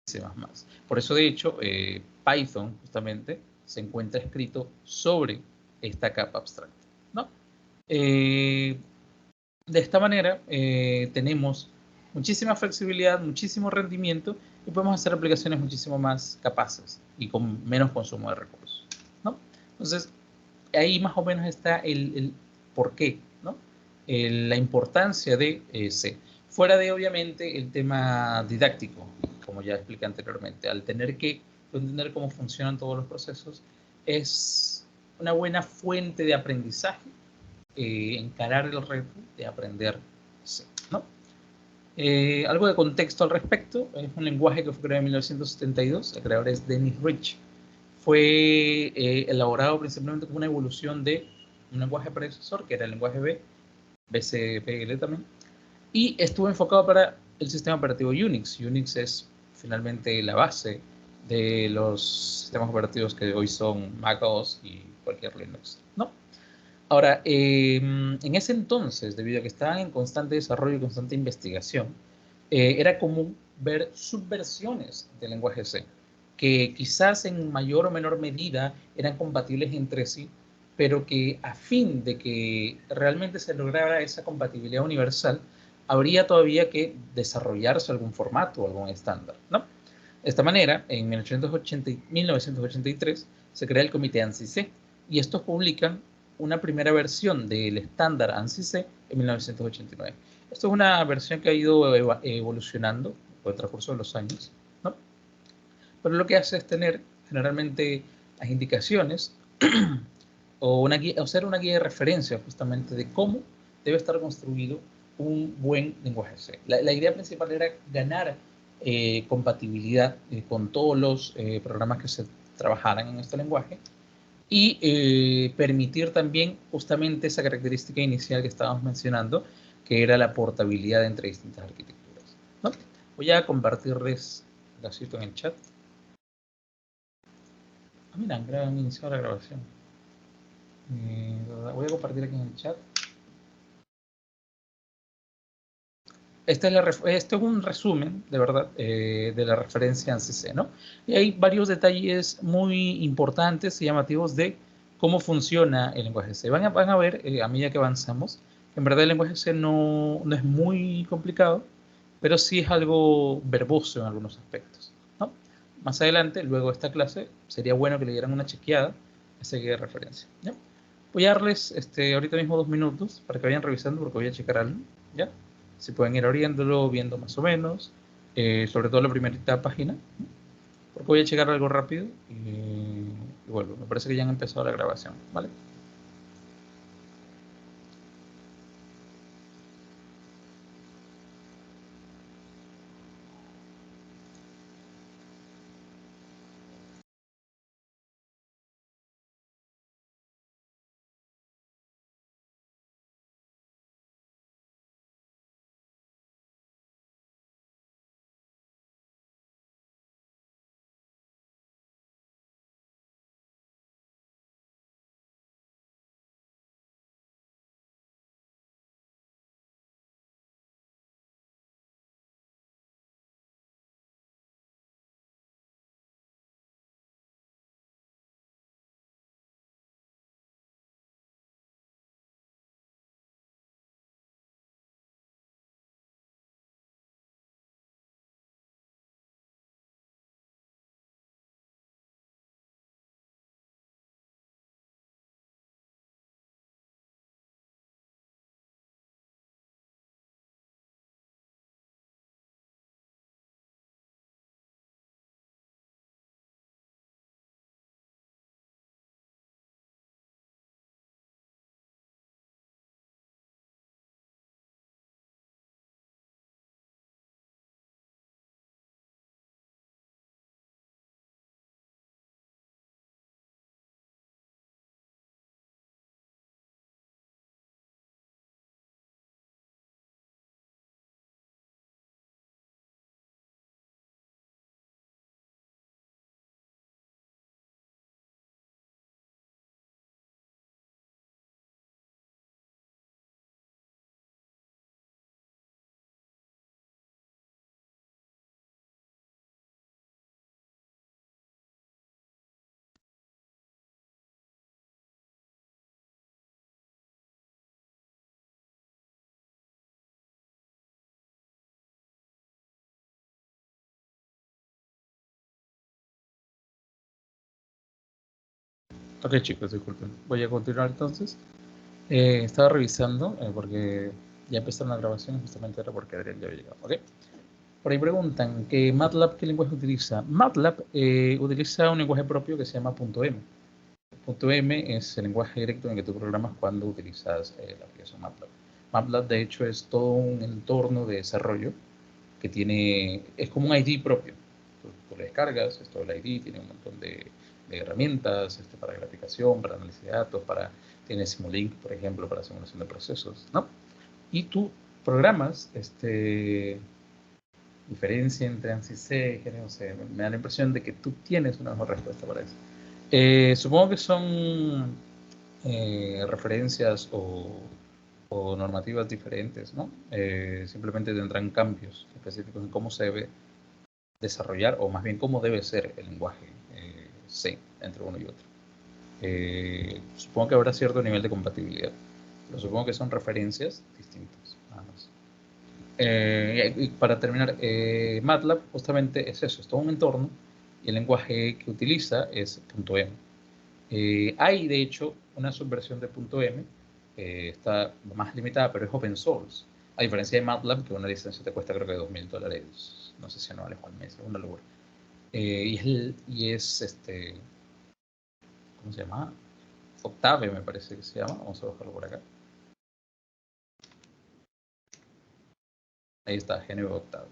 C++. Por eso, de hecho, Python justamente se encuentra escrito sobre esta capa abstracta, ¿no? De esta manera tenemos muchísima flexibilidad, muchísimo rendimiento y podemos hacer aplicaciones muchísimo más capaces y con menos consumo de recursos, ¿no? Entonces, ahí más o menos está el por qué, ¿no? La importancia de C. Fuera de, obviamente, el tema didáctico, como ya expliqué anteriormente, al tener que entender cómo funcionan todos los procesos, es una buena fuente de aprendizaje, encarar el reto de aprender C, ¿no? Algo de contexto al respecto, es un lenguaje que fue creado en 1972, el creador es Dennis Rich. Fue elaborado principalmente como una evolución de un lenguaje predecesor, que era el lenguaje B, BCPL también, y estuvo enfocado para el sistema operativo Unix. Unix es finalmente la base de los sistemas operativos que hoy son macOS y cualquier Linux, ¿no? Ahora, en ese entonces, debido a que estaban en constante desarrollo y constante investigación, era común ver subversiones del lenguaje C, que quizás en mayor o menor medida eran compatibles entre sí, pero que a fin de que realmente se lograra esa compatibilidad universal, habría todavía que desarrollarse algún formato o algún estándar, ¿no? De esta manera, en 1983 se crea el comité ANSI-C y estos publican una primera versión del estándar ANSI-C en 1989. Esto es una versión que ha ido evolucionando por el transcurso de los años, ¿no? Pero lo que hace es tener generalmente las indicaciones o una guía, o ser una guía de referencia justamente de cómo debe estar construido un buen lenguaje C. La idea principal era ganar compatibilidad con todos los programas que se trabajaran en este lenguaje y permitir también justamente esa característica inicial que estábamos mencionando, que era la portabilidad entre distintas arquitecturas, ¿no? Voy a compartirles la cita en el chat. Ah, mira, han iniciado la grabación. Voy a compartir aquí en el chat. Este es un resumen, de verdad, de la referencia ANSI-C, ¿no? Y hay varios detalles muy importantes y llamativos de cómo funciona el lenguaje C. Van a ver, a medida que avanzamos, que en verdad el lenguaje C no es muy complicado, pero sí es algo verboso en algunos aspectos, ¿no? Más adelante, luego de esta clase, sería bueno que le dieran una chequeada a esa guía de referencia, ¿ya? Voy a darles ahorita mismo 2 minutos para que vayan revisando porque voy a checar algo, ¿ya? Si pueden ir abriéndolo, viendo más o menos, sobre todo la primerita página, ¿no? Porque voy a checar algo rápido y vuelvo. Me parece que ya han empezado la grabación, ¿vale? Ok, chicos, disculpen. Voy a continuar entonces. Estaba revisando porque ya empezaron la grabación, justamente era porque Adrián ya había llegado. ¿Ok? Por ahí preguntan que MATLAB, ¿qué lenguaje utiliza? MATLAB utiliza un lenguaje propio que se llama .m. .m es el lenguaje directo en el que tú programas cuando utilizas la aplicación MATLAB. MATLAB, de hecho, es todo un entorno de desarrollo que es como un ID propio. Tú le descargas, es todo el ID, tiene un montón de herramientas para graficación, para análisis de datos, tiene Simulink, por ejemplo, para simulación de procesos, ¿no? Y tú programas diferencia entre ANSI C, no sé, me da la impresión de que tú tienes una mejor respuesta para eso. Supongo que son referencias o normativas diferentes, ¿no? Simplemente tendrán cambios específicos en cómo se debe desarrollar, o más bien cómo debe ser el lenguaje C entre uno y otro. Supongo que habrá cierto nivel de compatibilidad, pero supongo que son referencias distintas, nada más. Y para terminar, MATLAB justamente es eso, es todo un entorno, y el lenguaje que utiliza es .m. Hay, de hecho, una subversión de .m, está más limitada, pero es open source, a diferencia de MATLAB, que una licencia te cuesta creo que $2.000, no sé si anuales o al mes, es una locura. Y es ¿cómo se llama? Octave, me parece que se llama. Vamos a buscarlo por acá. Ahí está, GNU Octave.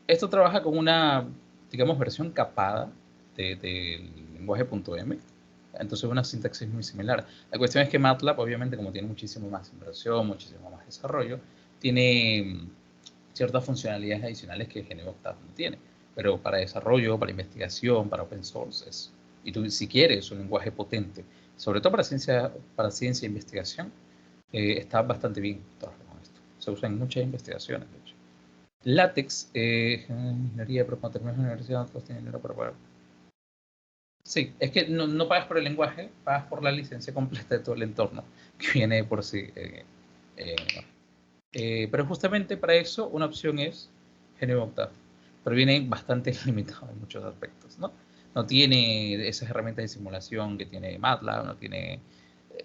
Esto trabaja con una, digamos, versión capada del lenguaje .m. Entonces una sintaxis muy similar. La cuestión es que MATLAB, obviamente, como tiene muchísimo más inversión, muchísimo más desarrollo, tiene ciertas funcionalidades adicionales que GNU Octave no tiene. Pero para desarrollo, para investigación, para open source, y tú, si quieres un lenguaje potente, sobre todo para ciencia e investigación, está bastante bien trabajar con esto. Se usa en muchas investigaciones, de hecho. LaTeX, ingeniería, pero cuando terminas la universidad, no tienes dinero para pagar. Sí, es que no pagas por el lenguaje, pagas por la licencia completa de todo el entorno, que viene por sí. Pero justamente para eso, una opción es GNU Octave, pero viene bastante limitado en muchos aspectos, ¿no? No tiene esas herramientas de simulación que tiene MATLAB, no tiene.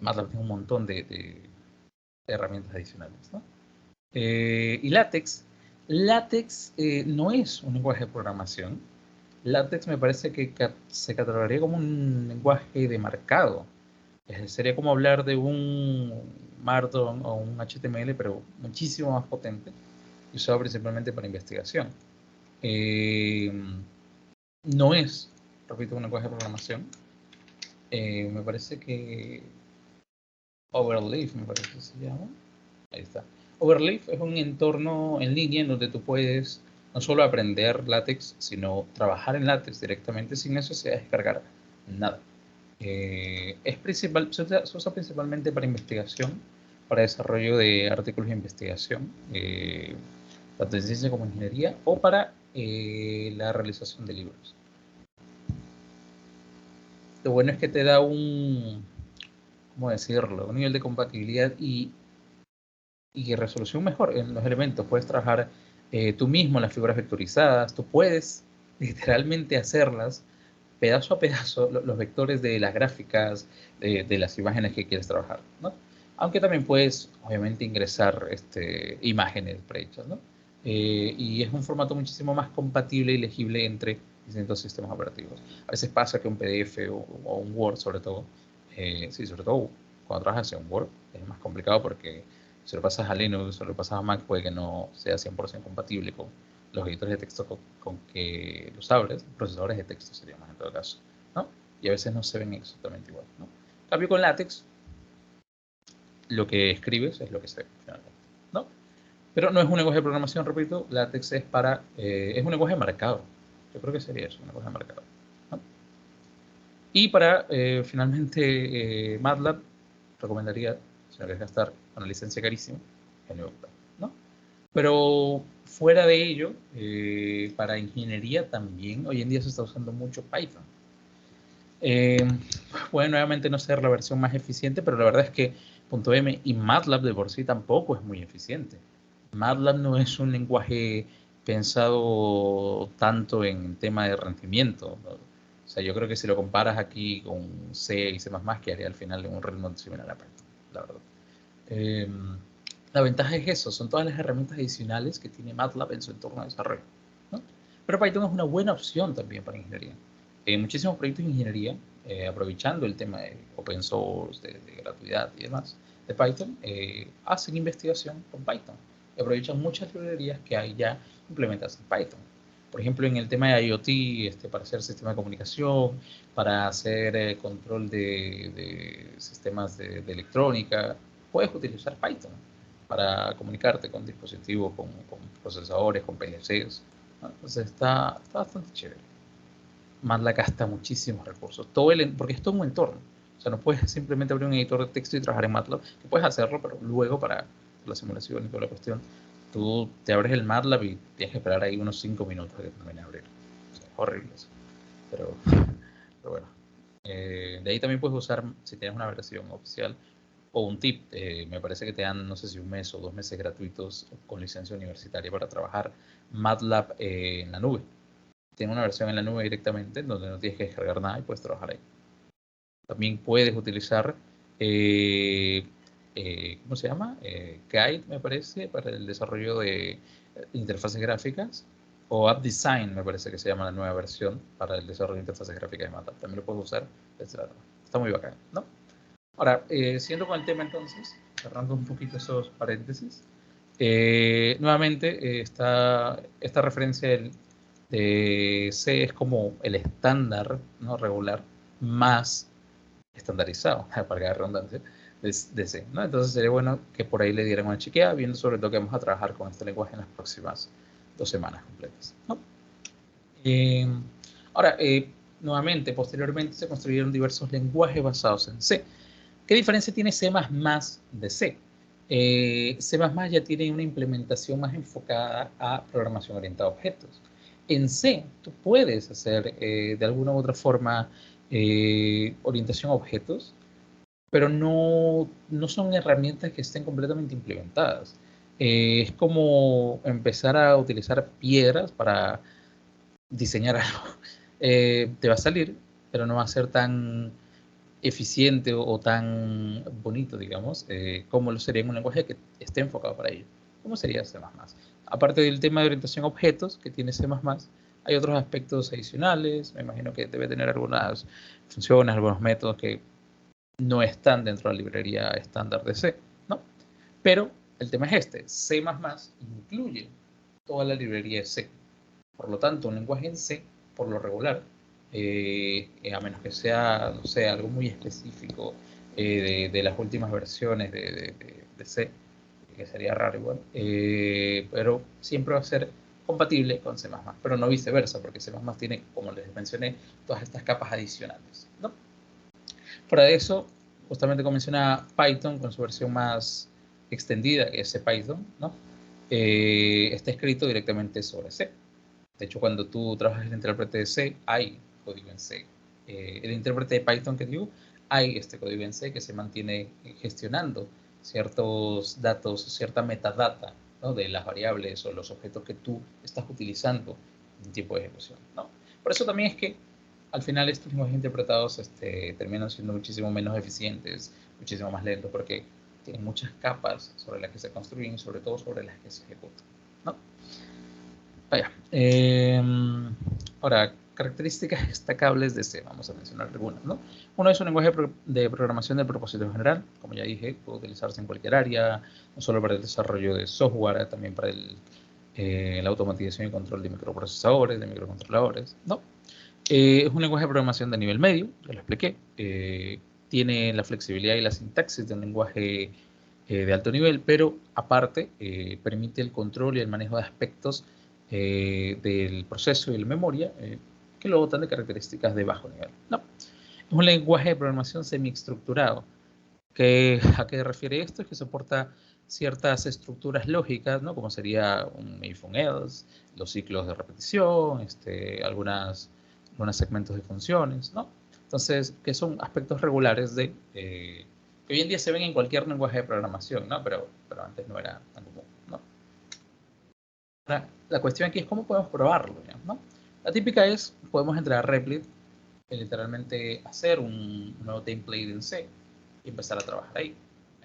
MATLAB tiene un montón de herramientas adicionales, ¿no? Y LaTeX no es un lenguaje de programación. LaTeX me parece que se catalogaría como un lenguaje de marcado. Sería como hablar de un Markdown o un HTML, pero muchísimo más potente, y usado principalmente para investigación. No es, repito, un lenguaje de programación. Me parece que Overleaf, me parece que se llama. Ahí está. Overleaf es un entorno en línea en donde tú puedes no solo aprender LaTeX, sino trabajar en LaTeX directamente sin necesidad de descargar nada. Se usa principalmente para investigación, para desarrollo de artículos de investigación, tanto en ciencia como en ingeniería, o para la realización de libros. Lo bueno es que te da ¿cómo decirlo? Un nivel de compatibilidad y resolución mejor en los elementos. Puedes trabajar tú mismo las figuras vectorizadas, tú puedes literalmente hacerlas pedazo a pedazo, los vectores de las gráficas, de las imágenes que quieres trabajar, ¿no? Aunque también puedes, obviamente, ingresar imágenes prehechas, ¿no? Y es un formato muchísimo más compatible y legible entre distintos sistemas operativos. A veces pasa que un PDF o un Word, sobre todo, sí, sobre todo cuando trabajas en Word, es más complicado porque si lo pasas a Linux o lo pasas a Mac, puede que no sea 100% compatible con los editores de texto con que los abres, procesadores de texto sería más en todo caso, ¿no? Y a veces no se ven exactamente igual, ¿no? En cambio con LaTeX, lo que escribes es lo que se ve finalmente, ¿no? Pero no es un lenguaje de programación, repito, LaTeX es un lenguaje marcado. Yo creo que sería eso, un lenguaje marcado, ¿no? Y para, finalmente, MATLAB, recomendaría, si no quieres gastar una licencia carísima, GNU Octave, ¿no? Pero fuera de ello, para ingeniería también, hoy en día se está usando mucho Python. Puede nuevamente no ser la versión más eficiente, pero la verdad es que .m y MATLAB de por sí tampoco es muy eficiente. MATLAB no es un lenguaje pensado tanto en tema de rendimiento, ¿no? O sea, yo creo que si lo comparas aquí con C y C++, quedaría al final en un ritmo similar a Python, la verdad. La ventaja es eso, son todas las herramientas adicionales que tiene MATLAB en su entorno de desarrollo, ¿no? Pero Python es una buena opción también para ingeniería. Muchísimos proyectos de ingeniería, aprovechando el tema de open source, de gratuidad y demás, de Python, hacen investigación con Python y aprovechan muchas librerías que hay ya implementadas en Python. Por ejemplo, en el tema de IoT, para hacer sistema de comunicación, para hacer control de sistemas de electrónica, puedes utilizar Python para comunicarte con dispositivos, con procesadores, con PLCs, ¿no? Entonces está bastante chévere. MATLAB gasta muchísimos recursos, porque es todo un entorno. O sea, no puedes simplemente abrir un editor de texto y trabajar en MATLAB, que puedes hacerlo, pero luego para la simulación y toda la cuestión, tú te abres el MATLAB y tienes que esperar ahí unos 5 minutos a que termine de abrir. O sea, es horrible eso. Pero bueno. De ahí también puedes usar, si tienes una versión oficial, o un tip, me parece que te dan, no sé si 1 mes o 2 meses gratuitos con licencia universitaria para trabajar MATLAB en la nube. Tiene una versión en la nube directamente, donde no tienes que descargar nada y puedes trabajar ahí. También puedes utilizar, ¿cómo se llama? Guide, me parece, para el desarrollo de interfaces gráficas. O App Design, me parece que se llama la nueva versión para el desarrollo de interfaces gráficas de MATLAB. También lo puedes usar, etc. Está muy bacán, ¿no? Ahora, siguiendo con el tema entonces, cerrando un poquito esos paréntesis, nuevamente esta referencia de C es como el estándar, ¿no? Regular más estandarizado, para la redundancia, de C, ¿no? Entonces sería bueno que por ahí le dieran una chequeada, viendo sobre todo que vamos a trabajar con este lenguaje en las próximas 2 semanas completas, ¿no? Eh, ahora, nuevamente, posteriormente se construyeron diversos lenguajes basados en C. ¿Qué diferencia tiene C++ de C? C++ ya tiene una implementación más enfocada a programación orientada a objetos. En C, tú puedes hacer de alguna u otra forma orientación a objetos, pero no son herramientas que estén completamente implementadas. Es como empezar a utilizar piedras para diseñar algo. Te va a salir, pero no va a ser tan eficiente o tan bonito, digamos, como lo sería en un lenguaje que esté enfocado para ello. ¿Cómo sería C++? Aparte del tema de orientación a objetos que tiene C++, hay otros aspectos adicionales. Me imagino que debe tener algunas funciones, algunos métodos que no están dentro de la librería estándar de C, ¿no? Pero el tema es este, C++ incluye toda la librería de C. Por lo tanto, un lenguaje en C, por lo regular, a menos que sea, no sé, algo muy específico de las últimas versiones de C, que sería raro igual, pero siempre va a ser compatible con C++, pero no viceversa, porque C++ tiene, como les mencioné, todas estas capas adicionales, ¿no? Fuera de eso, justamente como menciona Python con su versión más extendida, que es CPython, ¿no? Está escrito directamente sobre C. De hecho, cuando tú trabajas en el intérprete de C, hay código en C. El intérprete de Python que digo, hay este código en C que se mantiene gestionando ciertos datos, cierta metadata, ¿no? De las variables o los objetos que tú estás utilizando en tiempo de ejecución, ¿no? Por eso también es que al final estos lenguajes interpretados terminan siendo muchísimo menos eficientes, muchísimo más lentos, porque tienen muchas capas sobre las que se construyen y sobre todo sobre las que se ejecutan, ¿no? Vaya. Ahora, características destacables de C, vamos a mencionar algunas, ¿no? Uno es un lenguaje de programación de propósito general, como ya dije, puede utilizarse en cualquier área, no solo para el desarrollo de software, también para la automatización y control de microprocesadores, de microcontroladores, ¿no? Es un lenguaje de programación de nivel medio, ya lo expliqué. Tiene la flexibilidad y la sintaxis de un lenguaje de alto nivel, pero aparte permite el control y el manejo de aspectos del proceso y la memoria que lo dotan de características de bajo nivel, ¿no? Es un lenguaje de programación semi-estructurado. ¿A qué refiere esto? Es que soporta ciertas estructuras lógicas, ¿no? Como sería un if, un else, los ciclos de repetición, algunos segmentos de funciones, ¿no? Entonces, que son aspectos regulares que hoy en día se ven en cualquier lenguaje de programación, ¿no? Pero antes no era tan común, ¿no? Ahora, la cuestión aquí es cómo podemos probarlo, ¿no? La típica es, podemos entrar a Replit literalmente hacer un nuevo template en C y empezar a trabajar ahí.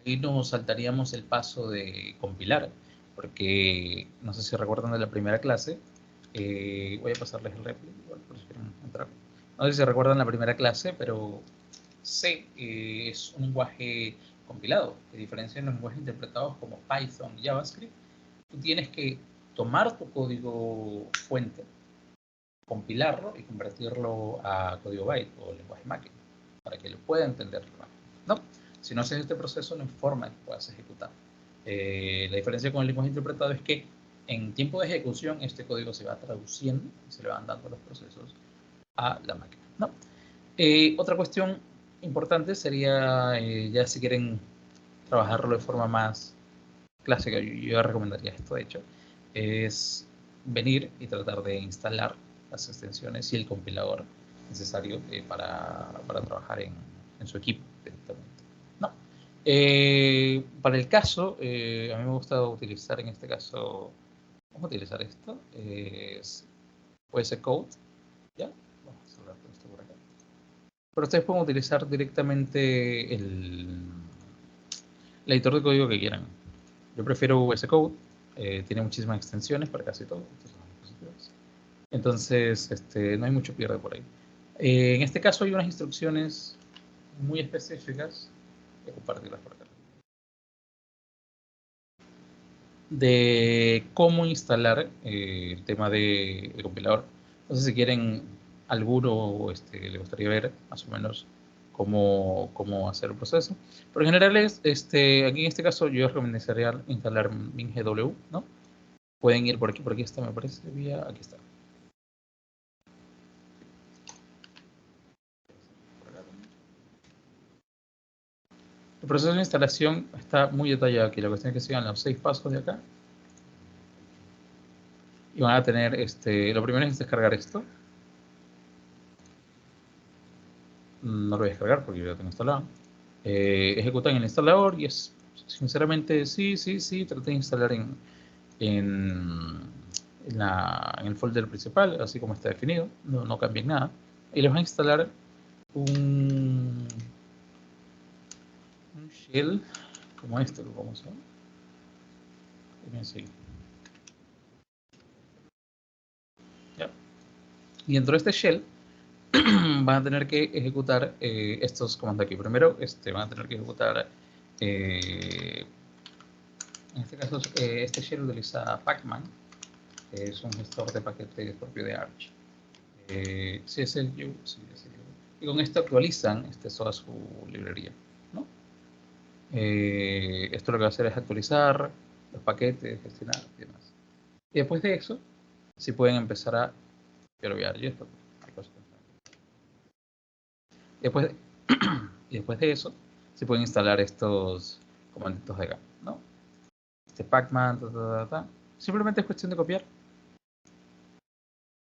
Ahí nos saltaríamos el paso de compilar, porque no sé si recuerdan de la primera clase, voy a pasarles el replay, igual por si quieren entrar. No sé si recuerdan la primera clase, pero C es un lenguaje compilado, que diferencia de los lenguajes interpretados como Python y JavaScript. Tú tienes que tomar tu código fuente, compilarlo y convertirlo a código byte o lenguaje máquina, para que lo pueda entender la máquina, ¿no? Si no haces este proceso, no hay forma de que puedas ejecutar. La diferencia con el lenguaje interpretado es que en tiempo de ejecución este código se va traduciendo y se le van dando los procesos a la máquina, ¿no? Otra cuestión importante sería, ya si quieren trabajarlo de forma más clásica, yo recomendaría esto de hecho, es venir y tratar de instalar las extensiones y el compilador necesario para trabajar en su equipo directamente. No. Para el caso, a mí me gusta utilizar en este caso, vamos a utilizar esto, es VS Code, ¿ya? Vamos a cerrar esto por acá. Pero ustedes pueden utilizar directamente el editor de código que quieran. Yo prefiero VS Code, tiene muchísimas extensiones para casi todo. Entonces, no hay mucho pierde por ahí. En este caso hay unas instrucciones muy específicas, voy a compartirlas por acá, de cómo instalar el tema del compilador. No sé si quieren alguno, le gustaría ver más o menos cómo hacer el proceso. Pero en general, aquí en este caso yo recomendaría instalar MinGW, ¿no? Pueden ir por aquí está, me parece, aquí está. El proceso de instalación está muy detallado aquí. La cuestión es que sigan los 6 pasos de acá. Y van a tener, lo primero es descargar esto. No lo voy a descargar porque yo lo tengo instalado. Ejecutan el instalador y es, sinceramente, sí, traté de instalar en el folder principal, así como está definido. No cambien nada. Y les va a instalar un shell como este, lo vamos a ver. ¿Ya? Y dentro de este shell van a tener que ejecutar estos comandos aquí. Primero, van a tener que ejecutar, en este caso, este shell utiliza Pacman, que es un gestor de paquetes propio de Arch. Sí, es el U, sí, es el U. Y con esto actualizan toda su librería, ¿no? Esto lo que va a hacer es actualizar los paquetes, gestionar y demás. Y después de eso, si pueden empezar a... Yo lo voy a dar yo esto. Después, y después de eso, se pueden instalar estos comanditos de acá, ¿no? Pacman, simplemente es cuestión de copiar.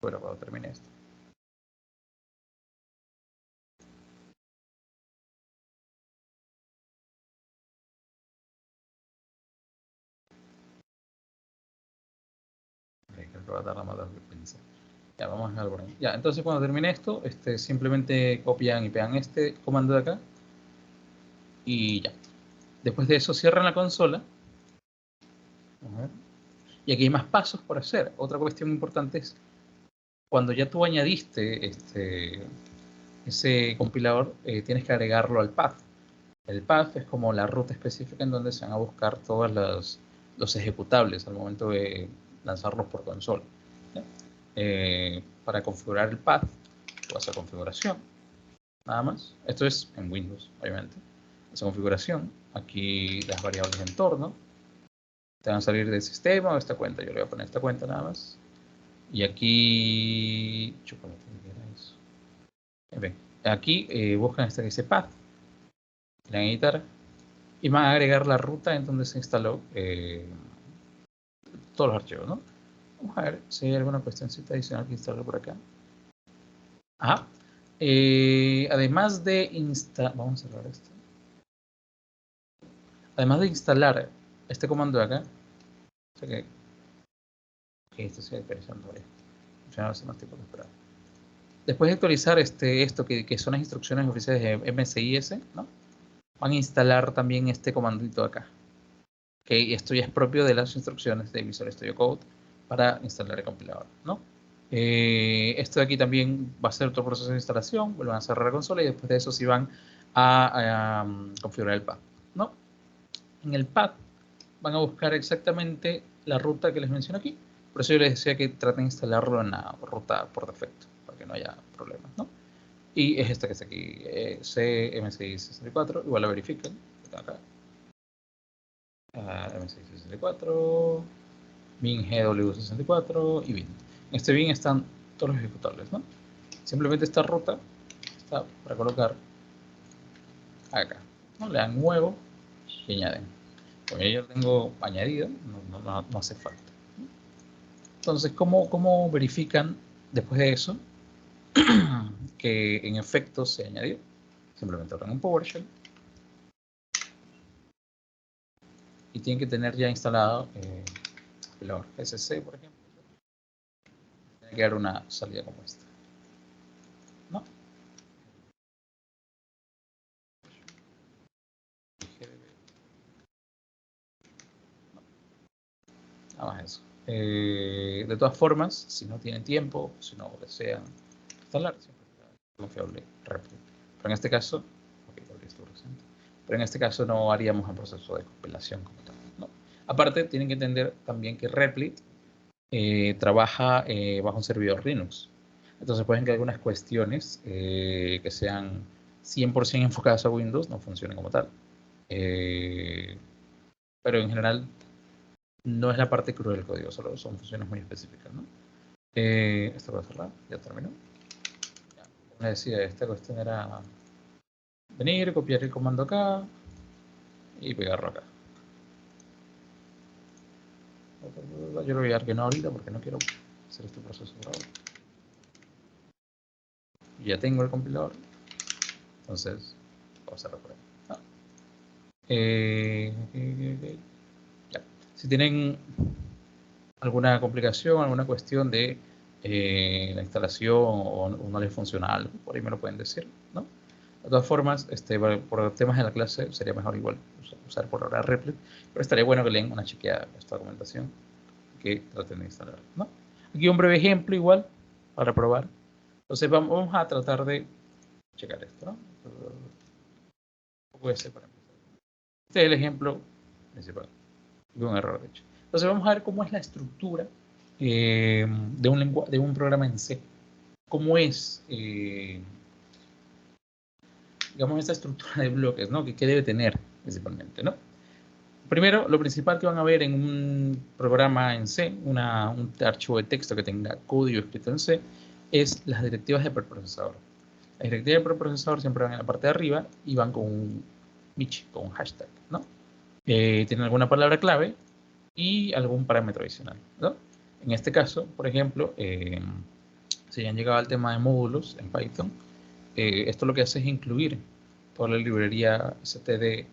Bueno, cuando termine esto. Creo que va a tardar más de lo que pensé. Ya, vamos a ver por ahí. Ya, entonces cuando termine esto, simplemente copian y pegan este comando de acá. Y ya. Después de eso cierran la consola. Y aquí hay más pasos por hacer. Otra cuestión importante es cuando ya tú añadiste ese compilador, tienes que agregarlo al path. El path es como la ruta específica en donde se van a buscar todos los ejecutables al momento de lanzarlos por consola. Para configurar el path, vas a configuración, nada más. Esto es en Windows, obviamente. Esa configuración, aquí las variables de entorno, te van a salir del sistema o esta cuenta. Yo le voy a poner esta cuenta nada más. Y aquí, chocolate, ¿qué era eso? Bien, aquí buscan que dice path, le van a editar y van a agregar la ruta en donde se instaló todos los archivos, ¿no? Vamos a ver si hay alguna cuestioncita adicional que instalar por acá. Ajá. Además de instalar, vamos a cerrar esto. Además de instalar este comando de acá, o sea que esto sigue actualizando ahora. Ya no hace más tiempo que esperar. Después de actualizar esto que son las instrucciones oficiales de MSIS, ¿no? Van a instalar también este comandito acá. Que esto ya es propio de las instrucciones de Visual Studio Code para instalar el compilador, ¿no? Esto de aquí también va a ser otro proceso de instalación, vuelvan a cerrar la consola y después de eso sí van a configurar el pad, ¿no? En el pad van a buscar exactamente la ruta que les menciono aquí. Por eso yo les decía que traten de instalarlo en la ruta por defecto, para que no haya problemas, ¿no? Y es esta que está aquí, CMSI64, igual la verifican, acá. MSI64, bin GW64 y bin. En este bin están todos los ejecutables, ¿no? Simplemente esta ruta está para colocar acá, ¿no? Le dan nuevo y añaden. Como yo ya tengo añadido, no hace falta. Entonces, ¿cómo verifican después de eso que en efecto se añadió? Simplemente abren un PowerShell y tienen que tener ya instalado el SC, por ejemplo. Tiene que dar una salida como esta, ¿no? Nada más eso. De todas formas, si no tienen tiempo, si no desean instalar, siempre es confiable Replit. Pero en este caso, pero en este caso no haríamos el proceso de compilación como tal, ¿no? Aparte, tienen que entender también que Replit trabaja bajo un servidor Linux. Entonces pueden que algunas cuestiones que sean 100% enfocadas a Windows no funcionen como tal. Pero en general no es la parte cruda del código, solo son funciones muy específicas, ¿no? Esto va a cerrar, ya terminó. Ya, como les decía, esta cuestión era venir, copiar el comando acá y pegarlo acá. Yo lo voy a dar que no ahorita porque no quiero hacer este proceso por ahora. Ya tengo el compilador, entonces vamos a cerrar por ahí. Ya. Si tienen alguna complicación, alguna cuestión de la instalación o no les funciona algo, por ahí me lo pueden decir, ¿no? De todas formas, por temas de la clase sería mejor igual usar por ahora Replit, pero estaría bueno que leen una chequeada de esta documentación que traten de instalar, ¿no? Aquí un breve ejemplo igual para probar. Entonces vamos a tratar de checar esto, ¿no? Puede ser para empezar. Este es el ejemplo principal de un error, de hecho. Entonces vamos a ver cómo es la estructura de un programa en C. Cómo es, digamos, esta estructura de bloques, ¿no? Que debe tener principalmente, ¿no? Primero, lo principal que van a ver en un programa en C, un archivo de texto que tenga código escrito en C, es las directivas de preprocesador. Las directivas de preprocesador siempre van en la parte de arriba y van con un niche, con un hashtag, ¿no? Tienen alguna palabra clave y algún parámetro adicional, ¿no? En este caso, por ejemplo, si han llegado al tema de módulos en Python, esto lo que hace es incluir toda la librería stdio.h,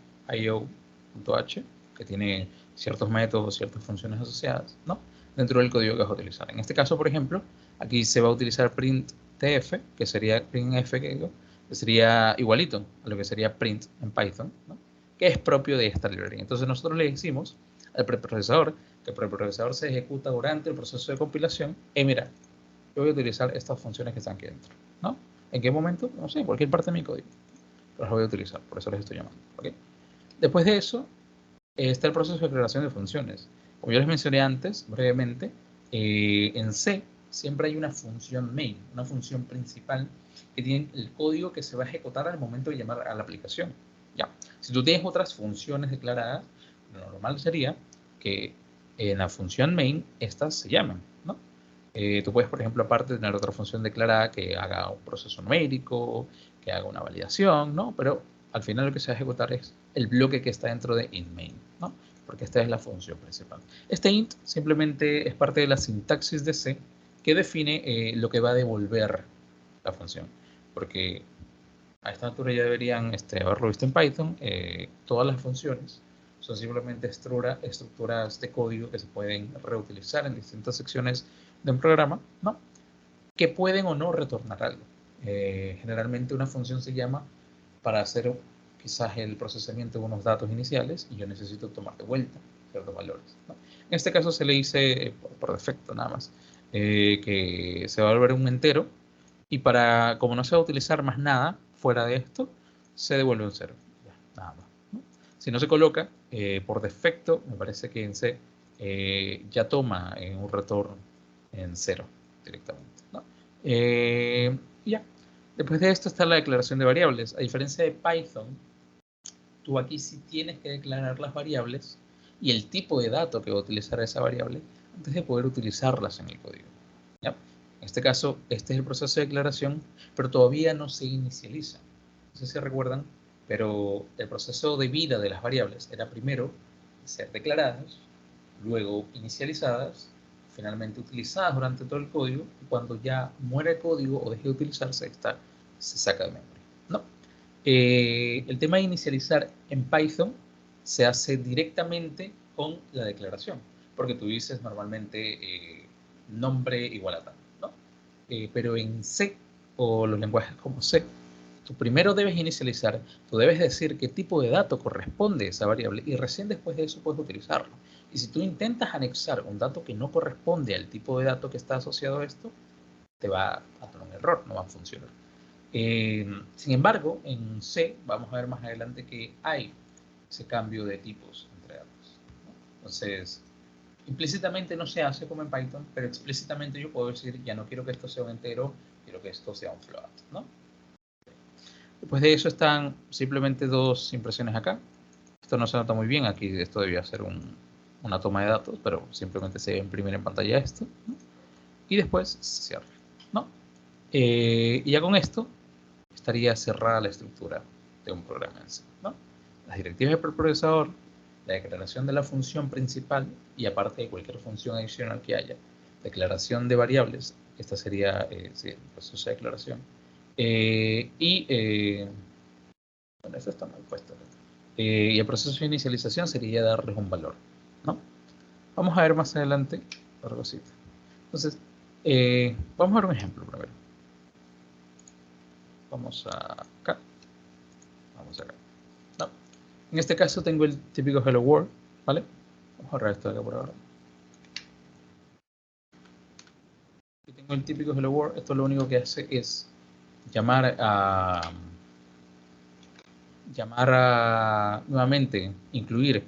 que tiene ciertos métodos, ciertas funciones asociadas, ¿no? Dentro del código que vas a utilizar. En este caso, por ejemplo, aquí se va a utilizar printf, que sería printf, que sería igualito a lo que sería print en Python, ¿no? Que es propio de esta librería. Entonces nosotros le decimos al preprocesador que el preprocesador se ejecuta durante el proceso de compilación. Mira, yo voy a utilizar estas funciones que están aquí dentro, ¿no? ¿En qué momento? No sé, en cualquier parte de mi código. Pero las voy a utilizar, por eso les estoy llamando, ¿ok? Después de eso, está el proceso de declaración de funciones. Como yo les mencioné antes, brevemente, en C siempre hay una función main, una función principal que tiene el código que se va a ejecutar al momento de llamar a la aplicación. Ya. Si tú tienes otras funciones declaradas, lo normal sería que en la función main estas se llamen, ¿no? Tú puedes, por ejemplo, aparte tener otra función declarada que haga un proceso numérico, que haga una validación, ¿no? Pero al final lo que se va a ejecutar es el bloque que está dentro de int_main, ¿no? Porque esta es la función principal. Este int simplemente es parte de la sintaxis de C que define lo que va a devolver la función. Porque a esta altura ya deberían haberlo visto en Python. Todas las funciones son simplemente estructuras de código que se pueden reutilizar en distintas secciones de un programa, ¿no? que pueden o no retornar algo. Generalmente una función se llama para hacer quizás el procesamiento de unos datos iniciales y yo necesito tomar de vuelta ciertos valores, ¿no? En este caso se le dice por defecto nada más que se va a volver un entero y como no se va a utilizar más nada fuera de esto, se devuelve un cero. Ya, nada más, ¿no? Si no se coloca, por defecto, me parece que en C ya toma un retorno en cero directamente, ¿no? Ya. Después de esto está la declaración de variables. A diferencia de Python, tú aquí sí tienes que declarar las variables y el tipo de dato que va a utilizar esa variable antes de poder utilizarlas en el código, ¿ya? En este caso, este es el proceso de declaración, pero todavía no se inicializa. No sé si recuerdan, pero el proceso de vida de las variables era primero ser declaradas, luego inicializadas, finalmente utilizadas durante todo el código, y cuando ya muere el código o deje de utilizarse, esta se saca de memoria, ¿no? El tema de inicializar en Python se hace directamente con la declaración, porque tú dices normalmente nombre igual a tal, ¿no? Pero en C o los lenguajes como C, tú primero debes inicializar, tú debes decir qué tipo de dato corresponde a esa variable y recién después de eso puedes utilizarlo. Y si tú intentas anexar un dato que no corresponde al tipo de dato que está asociado a esto, te va a dar un error, no va a funcionar. Sin embargo, en C vamos a ver más adelante que hay ese cambio de tipos entre datos, ¿no? Entonces, implícitamente no se hace como en Python, pero explícitamente yo puedo decir, ya no quiero que esto sea un entero, quiero que esto sea un float, ¿no? Después de eso están simplemente dos impresiones acá. Esto no se nota muy bien, aquí esto debía ser una toma de datos, pero simplemente se imprimir en pantalla esto, ¿no? Y después se cierra, ¿no? Y ya con esto estaría cerrada la estructura de un programa en sí, ¿no? Las directivas del procesador, la declaración de la función principal y aparte de cualquier función adicional que haya, declaración de variables, esta sería sí, el proceso de declaración, bueno, esto está mal puesto, y el proceso de inicialización sería darles un valor, ¿no? Vamos a ver más adelante otra cosita. Entonces, vamos a ver un ejemplo primero. Vamos acá. Vamos acá. No. En este caso tengo el típico Hello World, ¿vale? Vamos a borrar esto de acá por ahora. Aquí tengo el típico Hello World. Esto lo único que hace es llamar a nuevamente incluir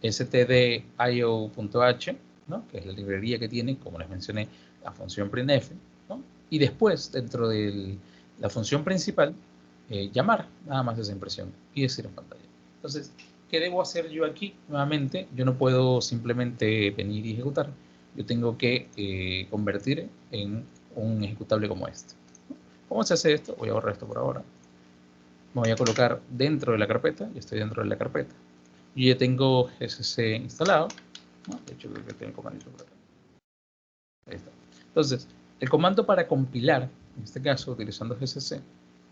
stdio.h, ¿no? Que es la librería que tiene, como les mencioné, la función printf, ¿no? Y después, dentro de la función principal, llamar nada más esa impresión y decir en pantalla. Entonces, ¿qué debo hacer yo aquí? Nuevamente, yo no puedo simplemente venir y ejecutar. Yo tengo que convertir en un ejecutable como este. ¿Cómo se hace esto? Voy a borrar esto por ahora. Me voy a colocar dentro de la carpeta, y estoy dentro de la carpeta. Yo ya tengo GCC instalado, ¿no? De hecho creo que tiene el comando por acá. Ahí está. Entonces, el comando para compilar, en este caso utilizando GCC,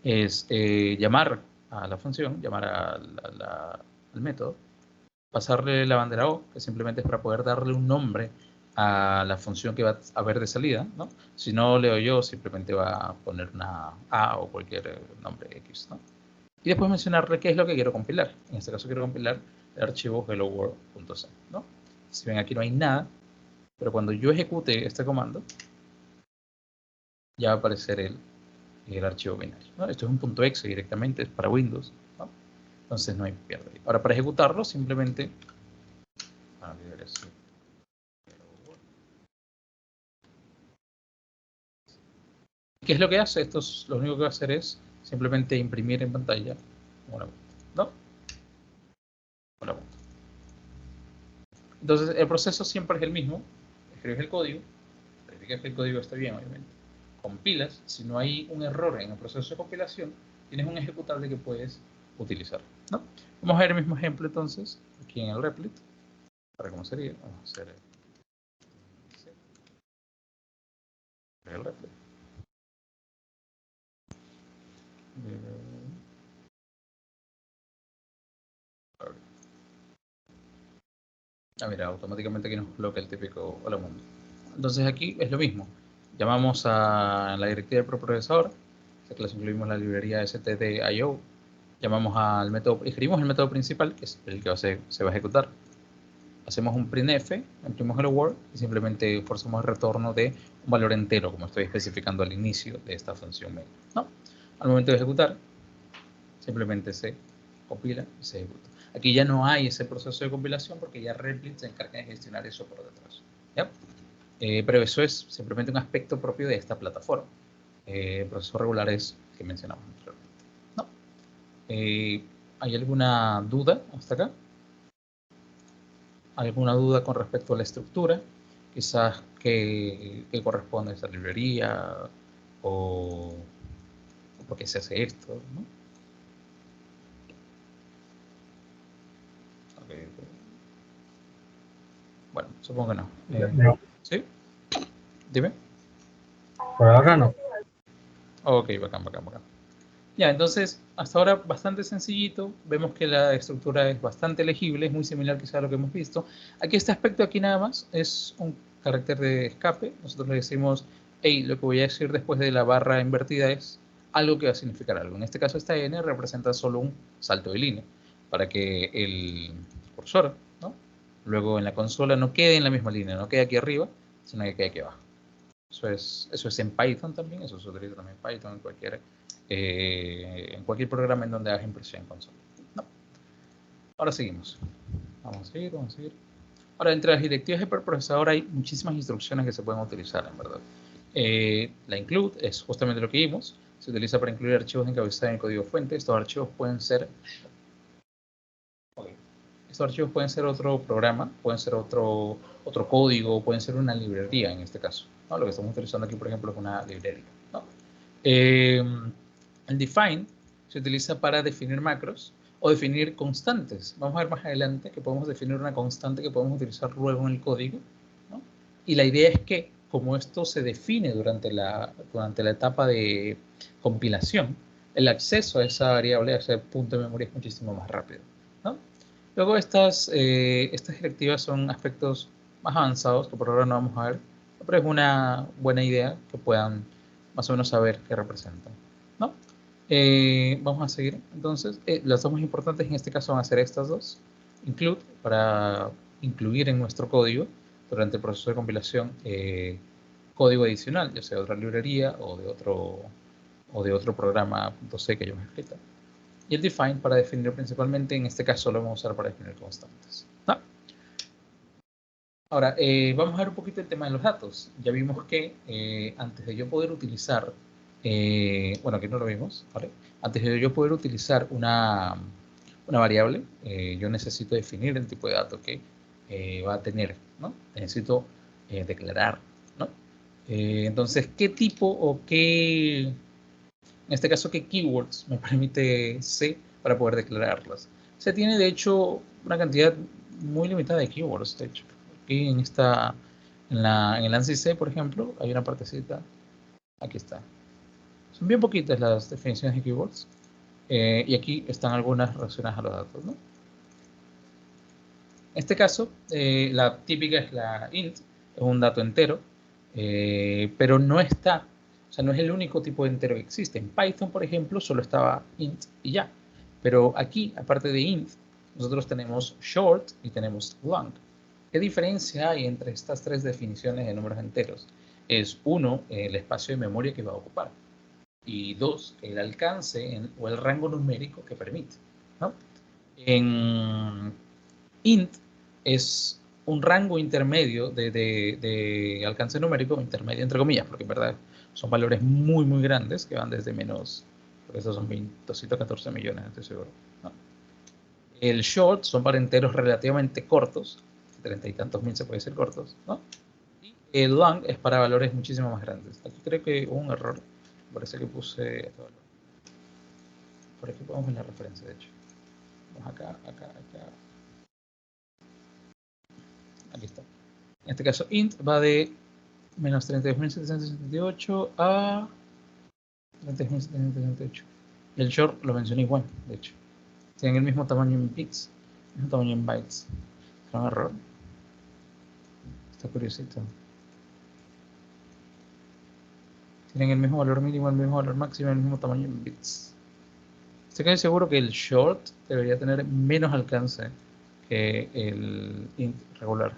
es llamar a la función, llamar al método, pasarle la bandera O, que simplemente es para poder darle un nombre a la función que va a ver de salida, ¿no? Si no leo yo, simplemente va a poner una A o cualquier nombre X, ¿no? Y después mencionarle qué es lo que quiero compilar. En este caso quiero compilar el archivo helloworld.c, ¿no? Si ven, aquí no hay nada, pero cuando yo ejecute este comando, ya va a aparecer el archivo binario, ¿no? Esto es un .exe directamente, es para Windows, ¿no? Entonces no hay pierde. Ahora, para ejecutarlo, simplemente ¿qué es lo que hace? Esto es, lo único que va a hacer es simplemente imprimir en pantalla una punta, ¿no? Una punta. Entonces, el proceso siempre es el mismo. Escribes el código, verificas que el código está bien, obviamente. Compilas, si no hay un error en el proceso de compilación, tienes un ejecutable que puedes utilizar, ¿no? Vamos a ver el mismo ejemplo entonces, aquí en el Replit. Para cómo sería, vamos a hacer el Replit. Mira, automáticamente aquí nos bloquea el típico hola mundo. Entonces aquí es lo mismo. Llamamos a la directiva del procesador, esta clase incluimos la librería std.io, llamamos al método, escribimos el método principal, que es el que se va a ejecutar. Hacemos un printf, incluimos hello world y simplemente forzamos el retorno de un valor entero, como estoy especificando al inicio de esta función main, ¿no? Al momento de ejecutar, simplemente se compila y se ejecuta. Aquí ya no hay ese proceso de compilación porque ya Replit se encarga de gestionar eso por detrás, ¿ya? Pero eso es simplemente un aspecto propio de esta plataforma. El proceso regular es que mencionamos anteriormente, ¿no? ¿Hay alguna duda hasta acá? ¿Alguna duda con respecto a la estructura? Quizás que corresponde a esa librería o por qué se hace esto, ¿no? Okay. Bueno, supongo que no. No. ¿Sí? Dime. Por ahora no. Ok, bacán. Ya, entonces, hasta ahora bastante sencillito. Vemos que la estructura es bastante legible, es muy similar quizá a lo que hemos visto. Aquí este aspecto aquí nada más es un carácter de escape. Nosotros le decimos, hey, lo que voy a decir después de la barra invertida es algo que va a significar algo. En este caso esta n representa solo un salto de línea para que el cursor, ¿no? Luego en la consola no quede en la misma línea, no quede aquí arriba, sino que quede aquí abajo. Eso es en Python también, eso se utiliza también en Python, en cualquier programa en donde hagas impresión en consola. No. Ahora seguimos. Vamos a seguir. Ahora, entre las directivas de preprocesador hay muchísimas instrucciones que se pueden utilizar, en verdad. La include es justamente lo que vimos. Se utiliza para incluir archivos encabezados en el código fuente. Estos archivos pueden ser otro programa, pueden ser otro código, pueden ser una librería en este caso, ¿no? Lo que estamos utilizando aquí, por ejemplo, es una librería, ¿no? El define se utiliza para definir macros o definir constantes. Vamos a ver más adelante que podemos definir una constante que podemos utilizar luego en el código, ¿no? Y la idea es que, como esto se define durante la etapa de compilación, el acceso a esa variable, a ese punto de memoria es muchísimo más rápido, ¿no? Luego estas directivas son aspectos más avanzados que por ahora no vamos a ver, pero es una buena idea que puedan más o menos saber qué representan, ¿no? Vamos a seguir. Entonces, las dos más importantes en este caso van a ser estas dos. Include, para incluir en nuestro código, durante el proceso de compilación, código adicional, ya sea de otra librería o de otro programa .c que hayamos escrito. Y el define para definir principalmente, en este caso lo vamos a usar para definir constantes, ¿no? Ahora, vamos a ver un poquito el tema de los datos. Ya vimos que antes de yo poder utilizar, bueno, aquí no lo vimos, ¿vale? Antes de yo poder utilizar una variable, yo necesito definir el tipo de dato que va a tener, ¿no? Necesito declarar, ¿no? Entonces, ¿qué tipo o qué, en este caso, qué keywords me permite C para poder declararlas? Se tiene, de hecho, una cantidad muy limitada de keywords, de hecho. Aquí en el ANSI C, por ejemplo, hay una partecita, aquí está. Son bien poquitas las definiciones de keywords. Y aquí están algunas relacionadas a los datos, ¿no? En este caso, la típica es la int, es un dato entero, pero no está, o sea, no es el único tipo de entero que existe. En Python, por ejemplo, solo estaba int y ya. Pero aquí, aparte de int, nosotros tenemos short y tenemos long. ¿Qué diferencia hay entre estas tres definiciones de números enteros? Es uno, el espacio de memoria que va a ocupar. Y dos, el alcance o el rango numérico que permite, ¿no? En int es un rango intermedio de alcance numérico, intermedio entre comillas, porque en verdad son valores muy grandes que van desde menos, por eso son 214 millones, estoy seguro, ¿no? El short son para enteros relativamente cortos, 30 y tantos mil se puede decir cortos, ¿no? Y el long es para valores muchísimo más grandes. Aquí creo que hubo un error, parece que puse este valor. Por aquí podemos ver la referencia, de hecho. Vamos acá. Aquí está. En este caso, int va de menos 32.768 a 32.768. El short lo mencioné igual, de hecho. Tienen el mismo tamaño en bits, el mismo tamaño en bytes. Es un error. Está curiosito. Tienen el mismo valor mínimo, el mismo valor máximo, el mismo tamaño en bits. Estoy casi seguro que el short debería tener menos alcance que el int regular.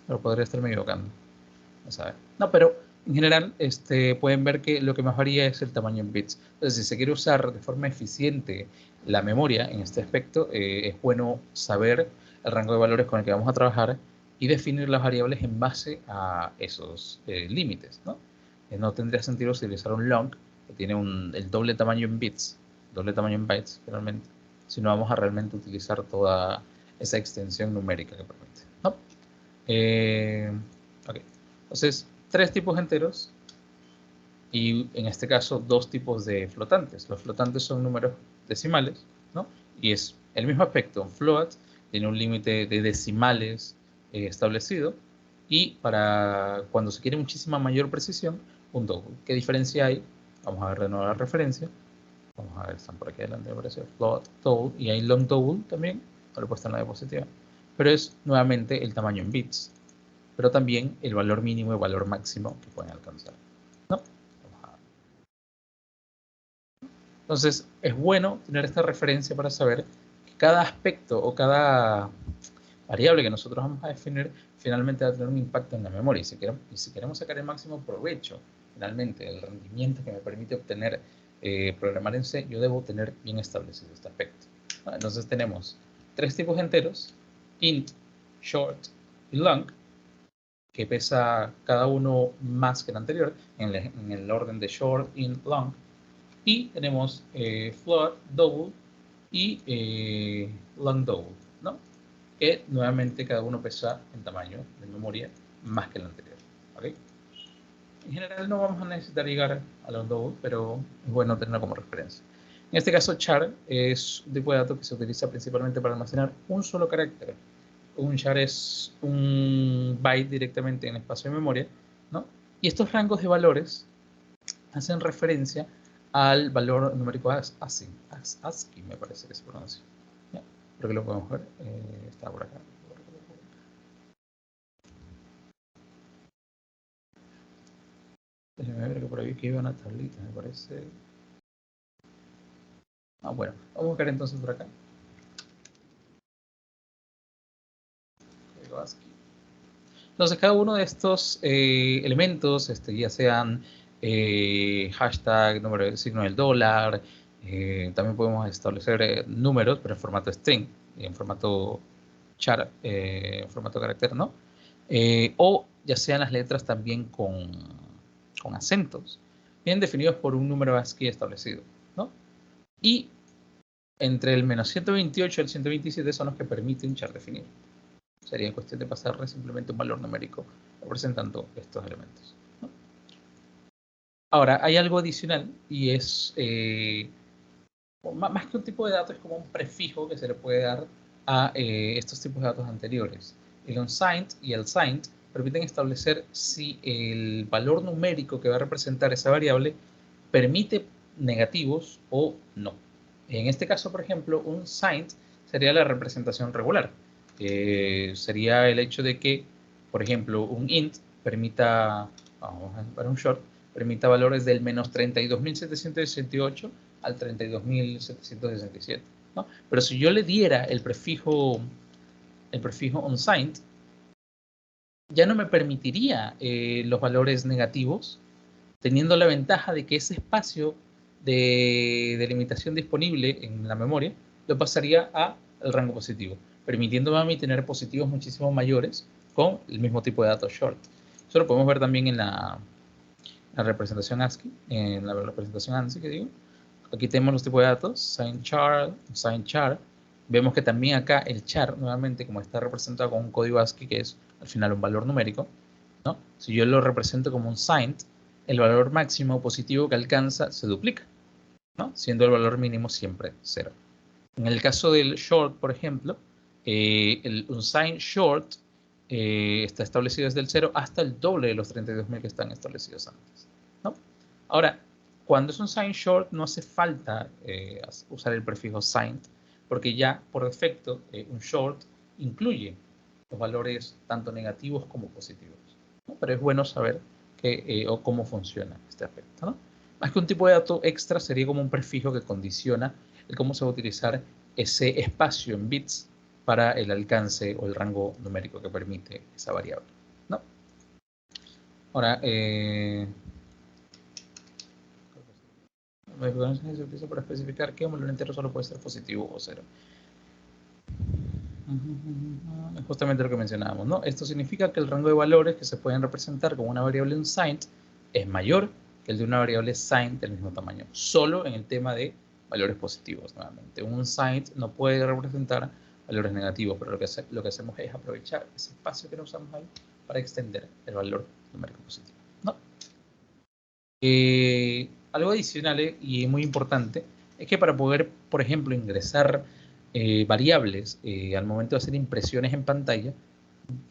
Pero podría estarme equivocando. Vamos a ver. No, pero en general pueden ver que lo que más varía es el tamaño en bits. Entonces, si se quiere usar de forma eficiente la memoria en este aspecto, es bueno saber el rango de valores con el que vamos a trabajar y definir las variables en base a esos límites, ¿no? No tendría sentido utilizar un long que tiene el doble tamaño en bits, doble tamaño en bytes, realmente, si no vamos a realmente utilizar toda esa extensión numérica que permite, ¿no? Ok. Entonces, 3 tipos enteros y en este caso 2 tipos de flotantes. Los flotantes son números decimales, ¿no? Y es el mismo aspecto. Un float tiene un límite de decimales establecido y para cuando se quiere muchísima mayor precisión, un double. ¿Qué diferencia hay? Vamos a ver de nuevo la referencia. Vamos a ver, están por aquí adelante, me parece float, double, y hay long double también, no lo he puesto en la diapositiva, pero es nuevamente el tamaño en bits, pero también el valor mínimo y valor máximo que pueden alcanzar, ¿no? Entonces, es bueno tener esta referencia para saber que cada aspecto o cada variable que nosotros vamos a definir finalmente va a tener un impacto en la memoria. Y si queremos sacar el máximo provecho, finalmente, el rendimiento que me permite obtener programar en C, yo debo tener bien establecido este aspecto. Entonces tenemos 3 tipos enteros, int, short y long, que pesa cada uno más que el anterior, en el orden de short, int, long. Y tenemos float, double y long double, ¿no? Que nuevamente cada uno pesa en tamaño de memoria más que el anterior, ¿ok? En general no vamos a necesitar llegar a long double, pero es bueno tenerlo como referencia. En este caso, char es un tipo de dato que se utiliza principalmente para almacenar un solo carácter. Un char es un byte directamente en el espacio de memoria, ¿no? Y estos rangos de valores hacen referencia al valor numérico ASCII, me parece que se pronuncia. ¿Ya? Creo que lo podemos ver. Está por acá. Déjenme ver que por ahí que iba una tablita, me parece. Ah, bueno, vamos a buscar entonces por acá. Entonces, cada uno de estos elementos, ya sean hashtag, número de signo del dólar, también podemos establecer números, pero en formato string, en formato char, en formato carácter, ¿no? O ya sean las letras también con acentos, bien definidos por un número ASCII establecido, ¿no? Y entre el menos 128 y el 127 son los que permite un char definir. Sería cuestión de pasarle simplemente un valor numérico representando estos elementos, ¿no? Ahora, hay algo adicional y es, más que un tipo de dato, es como un prefijo que se le puede dar a estos tipos de datos anteriores. El unsigned y el signed permiten establecer si el valor numérico que va a representar esa variable permite negativos o no. En este caso, por ejemplo, un signed sería la representación regular. Sería el hecho de que, por ejemplo, un int permita, vamos a ver un short, permita valores del menos 32.768 al 32.767, ¿no? Pero si yo le diera el prefijo unsigned, ya no me permitiría los valores negativos, teniendo la ventaja de que ese espacio de delimitación disponible en la memoria lo pasaría al rango positivo, permitiéndome a mí tener positivos muchísimo mayores con el mismo tipo de datos short. Eso lo podemos ver también en la representación ASCII, en la representación ANSI que digo. Aquí tenemos los tipos de datos, sign char. Vemos que también acá el char, nuevamente, como está representado con un código ASCII, que es al final un valor numérico, ¿no? Si yo lo represento como un signed, el valor máximo positivo que alcanza se duplica, ¿no? Siendo el valor mínimo siempre 0. En el caso del short, por ejemplo, el unsigned short está establecido desde el 0 hasta el doble de los 32.000 que están establecidos antes, ¿no? Ahora, cuando es un signed short no hace falta usar el prefijo signed, porque ya por defecto un short incluye los valores tanto negativos como positivos, ¿no? Pero es bueno saber o cómo funciona este aspecto, ¿no? Más que un tipo de dato extra, sería como un prefijo que condiciona el cómo se va a utilizar ese espacio en bits para el alcance o el rango numérico que permite esa variable, ¿no? Ahora, se utiliza para especificar que un valor entero solo puede ser positivo o cero. Justamente lo que mencionábamos, ¿no? Esto significa que el rango de valores que se pueden representar como una variable unsigned es mayor que el de una variable signed del mismo tamaño, solo en el tema de valores positivos, nuevamente. Un unsigned no puede representar valores negativos, pero lo que hacemos es aprovechar ese espacio que no usamos ahí para extender el valor numérico positivo, ¿no? Algo adicional y muy importante es que para poder, por ejemplo, ingresar variables al momento de hacer impresiones en pantalla,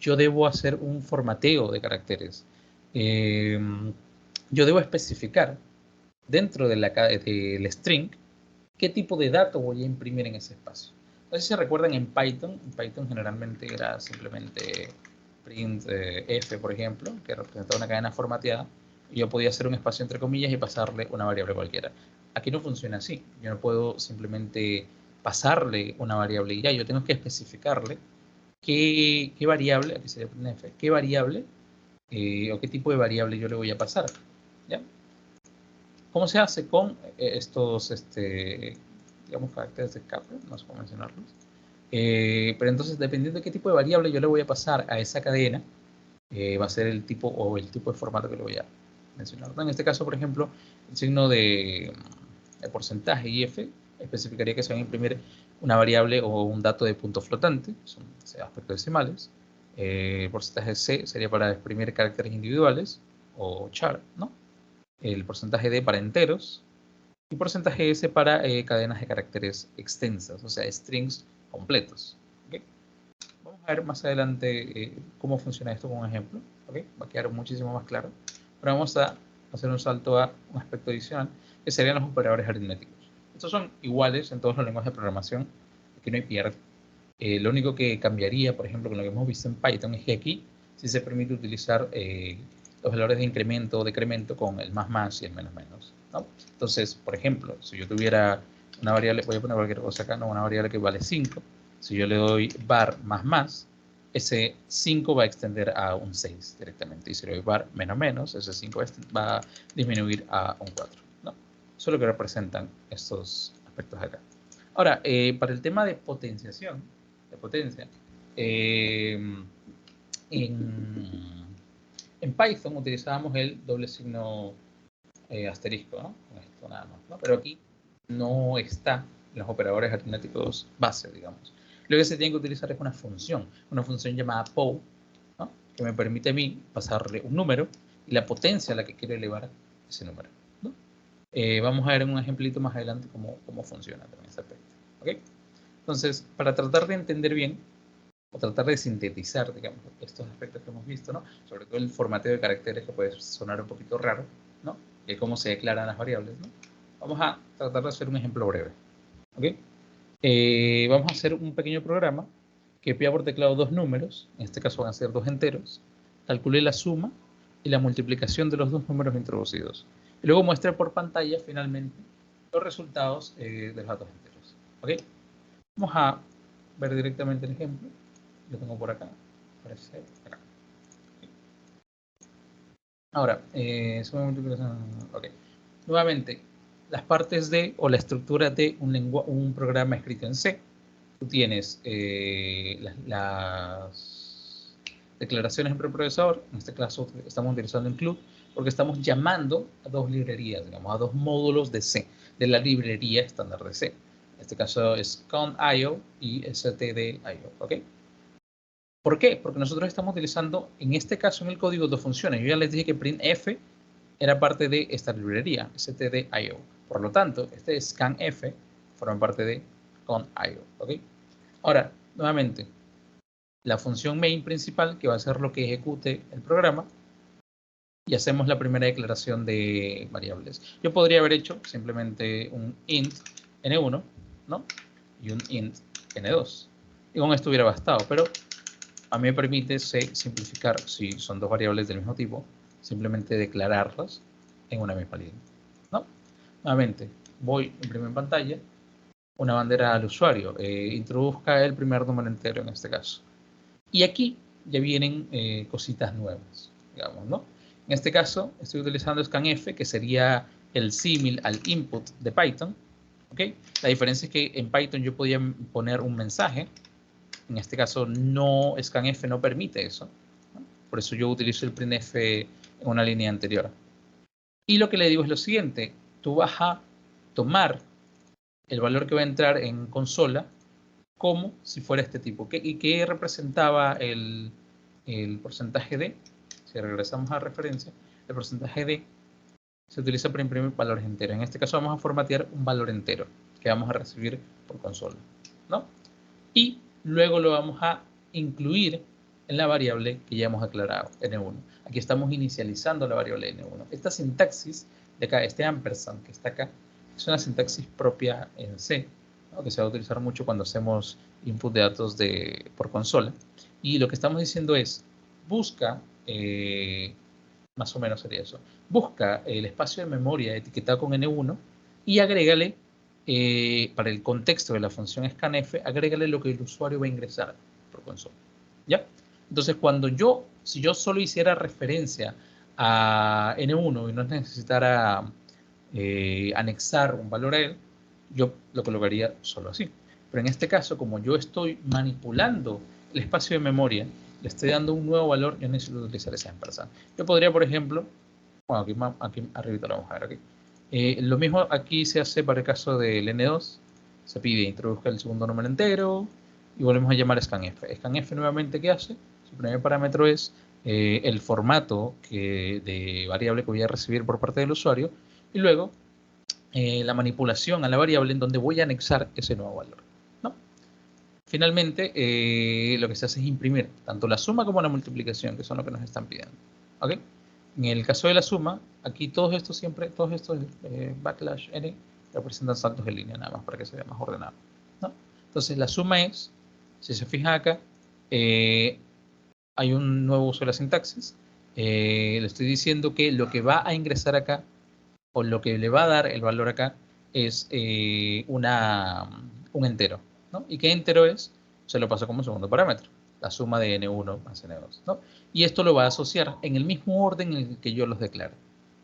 yo debo hacer un formateo de caracteres. Yo debo especificar dentro del string qué tipo de dato voy a imprimir en ese espacio. No sé si recuerdan en Python generalmente era simplemente print f, por ejemplo, que representaba una cadena formateada, y yo podía hacer un espacio entre comillas y pasarle una variable cualquiera. Aquí no funciona así. Yo no puedo simplemente pasarle una variable y ya, yo tengo que especificarle qué variable, aquí sería printf, qué variable o qué tipo de variable yo le voy a pasar, ¿ya? ¿Cómo se hace con estos, digamos, caracteres de escape? No sé cómo mencionarlos. Pero entonces, dependiendo de qué tipo de variable yo le voy a pasar a esa cadena, va a ser el tipo o el tipo de formato que le voy a mencionar. En este caso, por ejemplo, el signo de porcentaje IF especificaría que se va a imprimir una variable o un dato de punto flotante, son aspectos decimales. El porcentaje C sería para exprimir caracteres individuales o char, ¿no? El porcentaje D para enteros y porcentaje S para cadenas de caracteres extensas, o sea, strings completos. ¿Okay? Vamos a ver más adelante cómo funciona esto con un ejemplo. ¿Okay? Va a quedar muchísimo más claro. Pero vamos a hacer un salto a un aspecto adicional, que serían los operadores aritméticos. Estos son iguales en todos los lenguajes de programación, aquí no hay pierde. Lo único que cambiaría, por ejemplo, con lo que hemos visto en Python, es que aquí sí se permite utilizar los valores de incremento o decremento con el más y el menos, ¿no? Entonces, por ejemplo, si yo tuviera una variable, voy a poner cualquier cosa acá, ¿no? Una variable que vale 5, si yo le doy var más, ese 5 va a extender a un 6 directamente. Y si le doy var menos, ese 5 va a disminuir a un 4, ¿no? Eso es lo que representan estos aspectos acá. Ahora, para el tema de potenciación, de potencia, en Python utilizábamos el doble signo asterisco, ¿no? Con esto nada más, ¿no? Pero aquí no está en los operadores aritméticos base, digamos. Lo que se tiene que utilizar es una función llamada POW, ¿no? Que me permite a mí pasarle un número y la potencia a la que quiero elevar ese número, ¿no? Vamos a ver en un ejemplito más adelante cómo funciona también ese aspecto, ¿ok? Entonces, para tratar de entender bien, o tratar de sintetizar, digamos, estos aspectos que hemos visto, ¿no? Sobre todo el formateo de caracteres, que puede sonar un poquito raro, ¿no? Y cómo se declaran las variables, ¿no? Vamos a tratar de hacer un ejemplo breve, ¿ok? Vamos a hacer un pequeño programa que pida por teclado dos números, en este caso van a ser dos enteros, calcule la suma y la multiplicación de los dos números introducidos. Y luego muestre por pantalla, finalmente, los resultados de los datos enteros, ¿ok? Vamos a ver directamente el ejemplo. Lo tengo por acá. Parece acá. Ahora, okay. Nuevamente, las partes de o la estructura de un programa escrito en C. Tú tienes las declaraciones en preprocesador. En este caso estamos utilizando include porque estamos llamando a dos librerías, digamos, a dos módulos de C, de la librería estándar de C. En este caso es con.io y std.io, ¿ok? ¿Por qué? Porque nosotros estamos utilizando, en este caso en el código, dos funciones. Yo ya les dije que printf era parte de esta librería, std.io. Por lo tanto, este scanf forma parte de con.io. ¿Okay? Ahora, nuevamente, la función main principal, que va a ser lo que ejecute el programa, y hacemos la primera declaración de variables. Yo podría haber hecho simplemente un int n1, ¿no? Y un int n2. Y con esto hubiera bastado, pero a mí me permite simplificar, si son dos variables del mismo tipo, simplemente declararlas en una misma línea, ¿no? Nuevamente, voy, imprimo en pantalla una bandera al usuario, introduzca el primer número entero en este caso. Y aquí ya vienen cositas nuevas, digamos, ¿no? En este caso estoy utilizando scanf, que sería el símil al input de Python, ¿ok? La diferencia es que en Python yo podía poner un mensaje, en este caso no, scanf no permite eso, ¿no? Por eso yo utilizo el printf en una línea anterior. Y lo que le digo es lo siguiente, tú vas a tomar el valor que va a entrar en consola como si fuera este tipo. ¿Y qué representaba el porcentaje de? Si regresamos a la referencia, el porcentaje de se utiliza para imprimir valores enteros. En este caso vamos a formatear un valor entero que vamos a recibir por consola, ¿no? Y luego lo vamos a incluir en la variable que ya hemos declarado, n1. Aquí estamos inicializando la variable n1. Esta sintaxis de acá, este ampersand que está acá, es una sintaxis propia en C, ¿no? Que se va a utilizar mucho cuando hacemos input de datos por consola. Y lo que estamos diciendo es, busca, más o menos sería eso, busca el espacio de memoria etiquetado con n1 y agrégale, para el contexto de la función scanf, agrégale lo que el usuario va a ingresar por consola, ¿ya? Entonces, si yo solo hiciera referencia a n1 y no necesitara anexar un valor a él, yo lo colocaría solo así. Pero en este caso, como yo estoy manipulando el espacio de memoria, le estoy dando un nuevo valor, yo necesito utilizar ese ampersand. Yo podría, por ejemplo, bueno, aquí arriba lo vamos a ver aquí. Lo mismo aquí se hace para el caso del N2. Se pide introduzca el segundo número entero y volvemos a llamar scanf. Scanf nuevamente, ¿qué hace? Su primer parámetro es el formato de variable que voy a recibir por parte del usuario y luego la manipulación a la variable en donde voy a anexar ese nuevo valor, ¿no? Finalmente, lo que se hace es imprimir tanto la suma como la multiplicación, que son lo que nos están pidiendo, ¿ok? En el caso de la suma, aquí todos estos backslash n representan saltos de línea, nada más para que se vea más ordenado, ¿no? Entonces la suma es, si se fijan acá, hay un nuevo uso de la sintaxis. Le estoy diciendo que lo que va a ingresar acá, o lo que le va a dar el valor acá, es un entero, ¿no? ¿Y qué entero es? Se lo paso como segundo parámetro, la suma de n1 más n2, ¿no? Y esto lo va a asociar en el mismo orden en el que yo los declaro,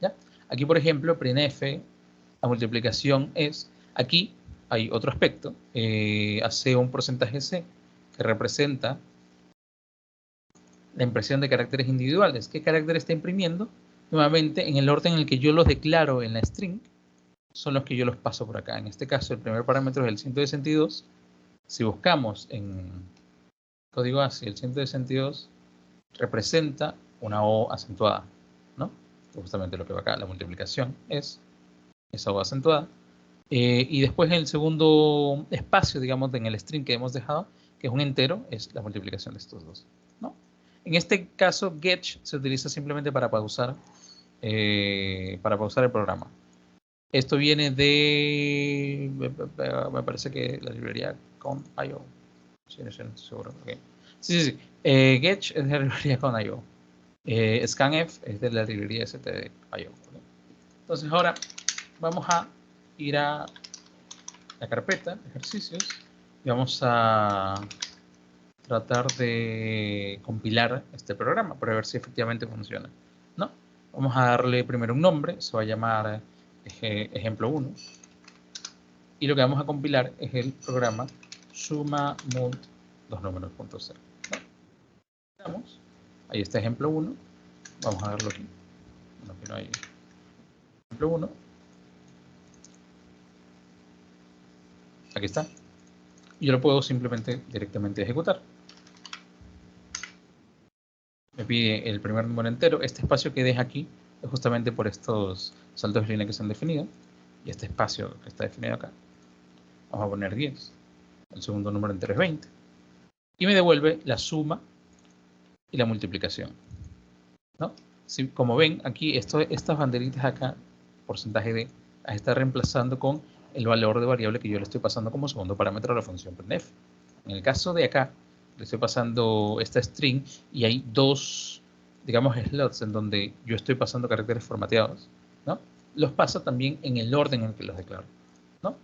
¿ya? Aquí, por ejemplo, printf, la multiplicación es, aquí hay otro aspecto, hace un porcentaje C que representa la impresión de caracteres individuales. ¿Qué carácter está imprimiendo? Nuevamente, en el orden en el que yo los declaro en la string, son los que yo los paso por acá. En este caso, el primer parámetro es el 162. Si buscamos en código ASCII, el 162 representa una O acentuada, ¿no? Justamente lo que va acá, la multiplicación es esa O acentuada. Y después en el segundo espacio, digamos, en el string que hemos dejado, que es un entero, es la multiplicación de estos dos, ¿no? En este caso, get se utiliza simplemente para pausar el programa. Esto viene de, me parece que la librería con.io. Sí, no estoy seguro. Okay. Sí. Get es de la librería con.io. Scanf es de la librería std.io. Okay. Entonces ahora vamos a ir a la carpeta, ejercicios, y vamos a tratar de compilar este programa para ver si efectivamente funciona, ¿no? Vamos a darle primero un nombre, se va a llamar ejemplo 1, y lo que vamos a compilar es el programa suma mult dos números.0, ¿no? Ahí está ejemplo 1, vamos a verlo aquí, bueno, aquí no hay ejemplo 1, aquí está, y yo lo puedo simplemente directamente ejecutar. Me pide el primer número entero. Este espacio que deja aquí es justamente por estos saltos de línea que se han definido. Y este espacio que está definido acá, vamos a poner 10. El segundo número entero es 20. Y me devuelve la suma y la multiplicación, ¿no? Si, como ven, aquí estas banderitas acá, porcentaje de, está reemplazando con el valor de variable que yo le estoy pasando como segundo parámetro a la función printf. En el caso de acá, le estoy pasando esta string y hay dos digamos, slots en donde yo estoy pasando caracteres formateados, ¿no? Los paso también en el orden en el que los declaro, ¿no?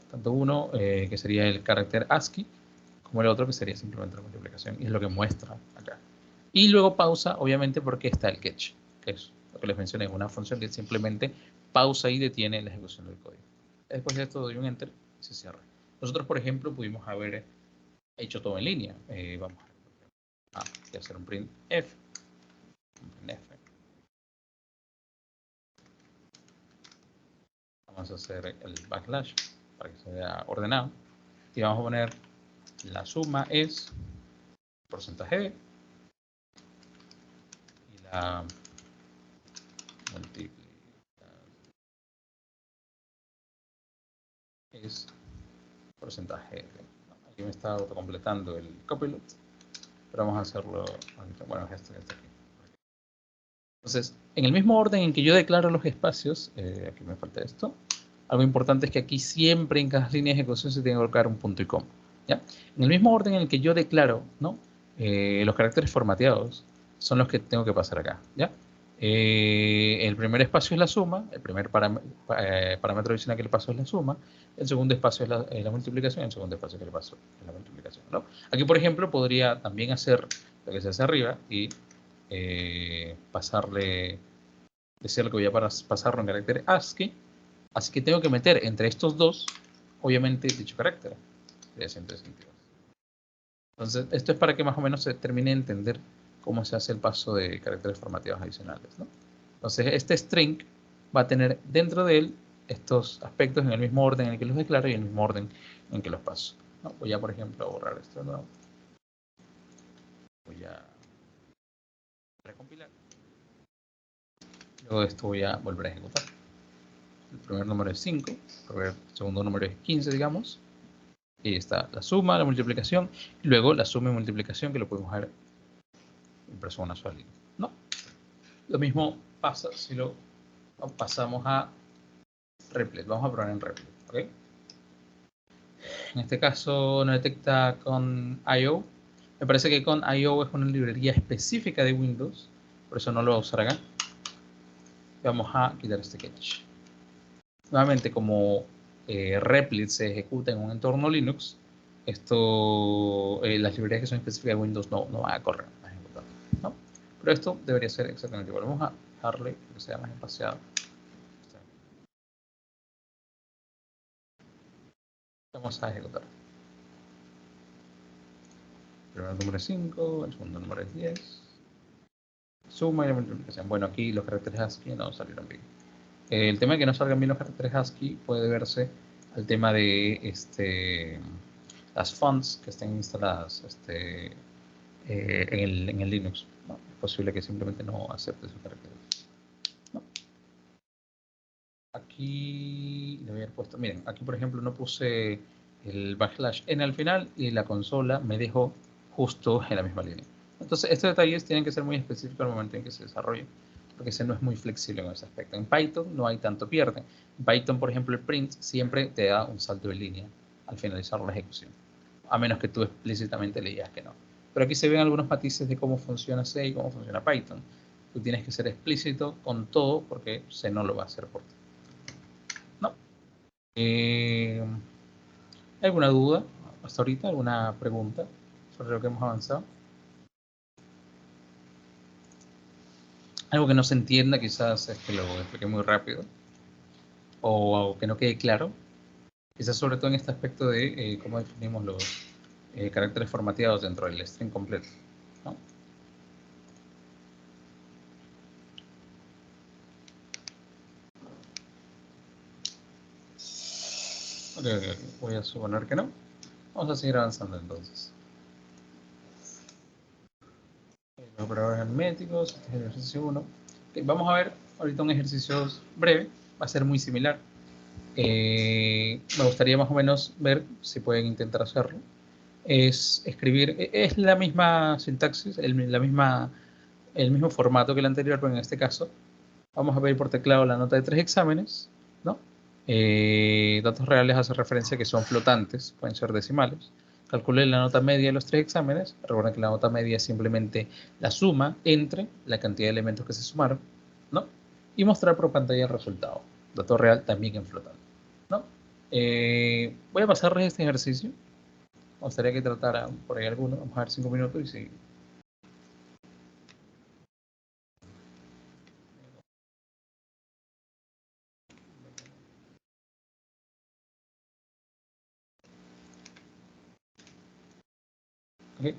Tanto uno, que sería el carácter ASCII, como el otro, que sería simplemente la multiplicación, y es lo que muestra acá. Y luego pausa, obviamente, porque está el catch, que es lo que les mencioné, una función que simplemente pausa y detiene la ejecución del código. Después de esto doy un enter y se cierra. Nosotros, por ejemplo, pudimos haber hecho todo en línea. Vamos a hacer un print F. Vamos a hacer el backslash para que se vea ordenado. Y vamos a poner la suma es porcentaje de y la multiplicación es porcentaje de. Aquí me está autocompletando el copilot, pero vamos a hacerlo. Bueno, esto está aquí. Entonces, en el mismo orden en que yo declaro los espacios, aquí me falta esto. Algo importante es que aquí siempre en cada línea de ejecución se tiene que colocar un punto y coma, ¿ya? En el mismo orden en el que yo declaro, ¿no? Los caracteres formateados son los que tengo que pasar acá, ¿ya? El primer espacio es la suma, el primer parámetro adicional que le paso es la suma, el segundo espacio es la multiplicación, el segundo espacio que le paso es la multiplicación, ¿no? Aquí, por ejemplo, podría también hacer lo que se hace arriba y decirle que voy a pasarlo en carácter ASCII. Así que tengo que meter entre estos dos, obviamente, dicho carácter. Entonces, esto es para que más o menos se termine de entender cómo se hace el paso de caracteres formateados adicionales, ¿no? Entonces, este string va a tener dentro de él estos aspectos en el mismo orden en el que los declaro y en el mismo orden en que los paso, ¿no? Voy a, por ejemplo, borrar esto de nuevo. Voy a recompilar. Luego de esto voy a volver a ejecutar. El primer número es 5, el segundo número es 15, digamos. Y está la suma, la multiplicación, y luego la suma y multiplicación que lo podemos ver impreso en una sola línea, ¿no? Lo mismo pasa si lo pasamos a Replit. Vamos a probar en Replit, ¿ok? En este caso no detecta con I.O. Me parece que con I.O. es una librería específica de Windows, por eso no lo va a usar acá. Vamos a quitar este catch. Nuevamente, como Replit se ejecuta en un entorno Linux, las librerías que son específicas de Windows no van a correr, a ejecutar, ¿no? Pero esto debería ser exactamente igual. Vamos a darle que sea más espaciado. Vamos a ejecutar. El primer número es 5, el segundo número es 10. Suma y la multiplicación. Bueno, aquí los caracteres ASCII no salieron bien. El tema de que no salgan bien los caracteres ASCII puede deberse al tema de las fonts que estén instaladas en el Linux, ¿no? Es posible que simplemente no acepte esos caracteres, ¿no? Aquí le voy a haber puesto, miren, aquí por ejemplo no puse el backslash n al final y la consola me dejó justo en la misma línea. Entonces estos detalles tienen que ser muy específicos al momento en que se desarrollen, porque ese no es muy flexible en ese aspecto. En Python no hay tanto pierde. En Python, por ejemplo, el print siempre te da un salto de línea al finalizar la ejecución, a menos que tú explícitamente le digas que no. Pero aquí se ven algunos matices de cómo funciona C y cómo funciona Python. Tú tienes que ser explícito con todo porque C no lo va a hacer por ti. ¿No? ¿Alguna duda hasta ahorita? ¿Alguna pregunta sobre lo que hemos avanzado? Algo que no se entienda, quizás es que lo expliqué muy rápido o que no quede claro. Quizás sobre todo en este aspecto de cómo definimos los caracteres formateados dentro del string completo, ¿no? Okay. Voy a suponer que no. Vamos a seguir avanzando entonces. Los operadores aritméticos, este es el ejercicio 1. Okay, vamos a ver ahorita un ejercicio breve, va a ser muy similar. Me gustaría más o menos ver si pueden intentar hacerlo. Es escribir, es la misma sintaxis, el mismo formato que el anterior, pero en este caso vamos a pedir por teclado la nota de 3 exámenes, ¿no? Datos reales hace referencia a que son flotantes, pueden ser decimales. calculé la nota media de los 3 exámenes. Recuerden que la nota media es simplemente la suma entre la cantidad de elementos que se sumaron, ¿no? Y mostrar por pantalla el resultado. Dato real también en flotante, ¿no? Voy a pasarles este ejercicio. Me gustaría que tratara por ahí alguno. Vamos a ver 5 minutos y seguimos. Okay.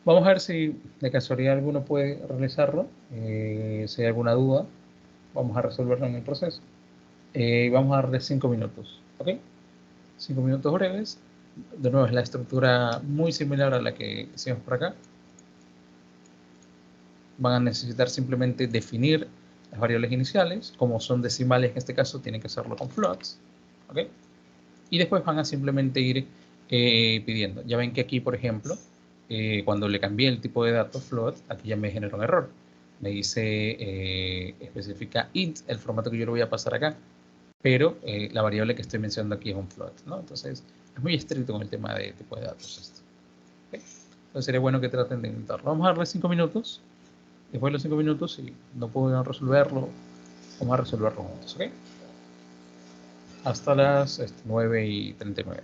Vamos a ver si de casualidad alguno puede realizarlo. Si hay alguna duda, vamos a resolverlo en el proceso. Vamos a darle 5 minutos. ¿Ok? 5 minutos breves. De nuevo, es la estructura muy similar a la que hicimos por acá. Van a necesitar simplemente definir las variables iniciales. Como son decimales en este caso, tienen que hacerlo con floats. ¿Ok? Y después van a simplemente ir pidiendo. Ya ven que aquí, por ejemplo, cuando le cambié el tipo de datos float, aquí ya me generó un error. Me dice, especifica int, el formato que yo le voy a pasar acá, pero la variable que estoy mencionando aquí es un float, ¿no? Entonces, es muy estricto con el tema de tipo de datos esto. ¿Okay? Entonces, sería bueno que traten de intentarlo. Vamos a darle 5 minutos. Después de los 5 minutos, si no pueden resolverlo, vamos a resolverlo juntos, ¿ok? Hasta las 9:39.